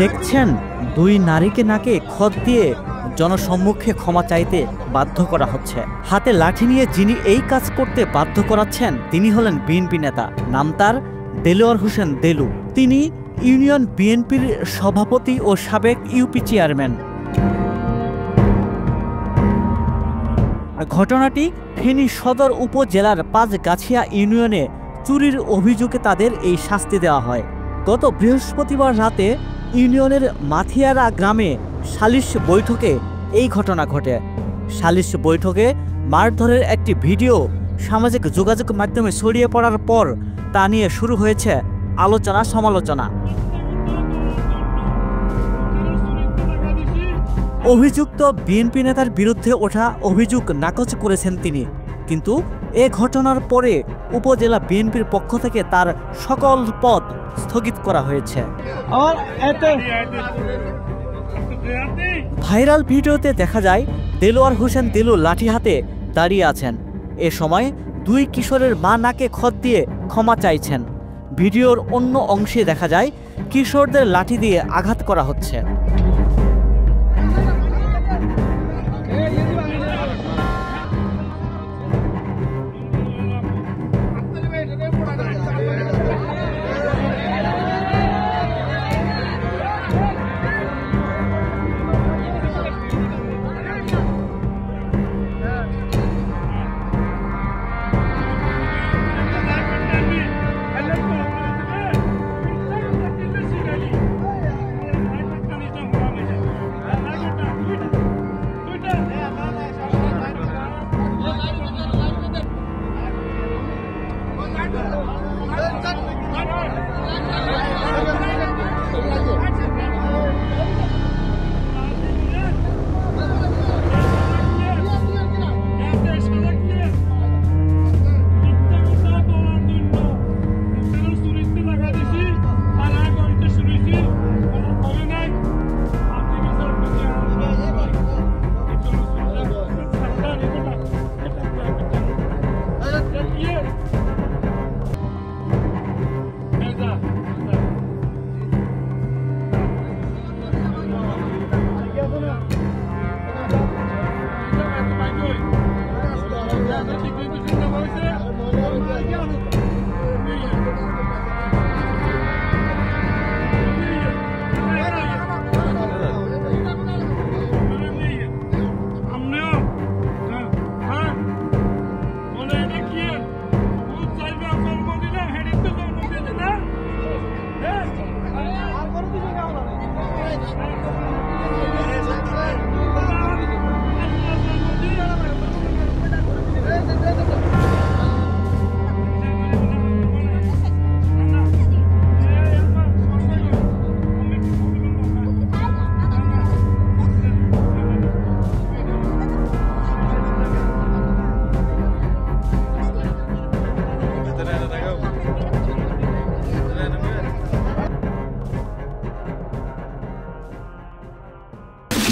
দেখছেন দুই নারীকে নাকে খত দিয়ে জনসম্মুখে ক্ষমা চাইতে বাধ্য করা হচ্ছে। হাতে লাঠি নিয়ে যিনি এই কাজ করতে বাধ্য করাচ্ছেন তিনি হলেন বিএনপি নেতা, নাম তার দেলোয়ার হোসেন দেলু। তিনি ইউনিয়ন বিএনপির সভাপতি ও সাবেক ইউপি চেয়ারম্যান। ঘটনাটি ফেনী সদর উপজেলার পাঁচগাছিয়া ইউনিয়নে চুরির অভিযোগে তাদের এই শাস্তি দেওয়া হয়। গত বৃহস্পতিবার রাতে ইউনিয়নের মাথিয়ারা গ্রামে সালিশ বৈঠকে এই ঘটনা ঘটে। সালিশ বৈঠকে মারধরের একটি ভিডিও সামাজিক যোগাযোগ মাধ্যমে ছড়িয়ে পড়ার পর তা নিয়ে শুরু হয়েছে আলোচনা সমালোচনা। অভিযুক্ত বিএনপি নেতার বিরুদ্ধে ওঠা অভিযোগ নাকচ করেছেন তিনি, কিন্তু এ ঘটনার পরে উপজেলা বিএনপির পক্ষ থেকে তার সকল পদ স্থগিত করা হয়েছে। ভাইরাল ভিডিওতে দেখা যায় দেলোয়ার হোসেন দেলু লাঠি হাতে দাঁড়িয়ে আছেন। এ সময় দুই কিশোরের মা নাকে খত দিয়ে ক্ষমা চাইছেন। ভিডিওর অন্য অংশে দেখা যায় কিশোরদের লাঠি দিয়ে আঘাত করা হচ্ছে।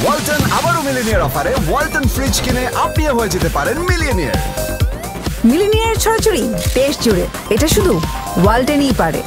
ওয়ালটন আবারও মিলিনিয়ার অফারে ওয়ালটন ফ্রিজ কিনে আপনিও হয়ে যেতে পারেন মিলিয়নিয়ার। মিলিনিয়ার ছড়াছড়ি দেশ জুড়ে, এটা শুধু ওয়ালটনই পারে।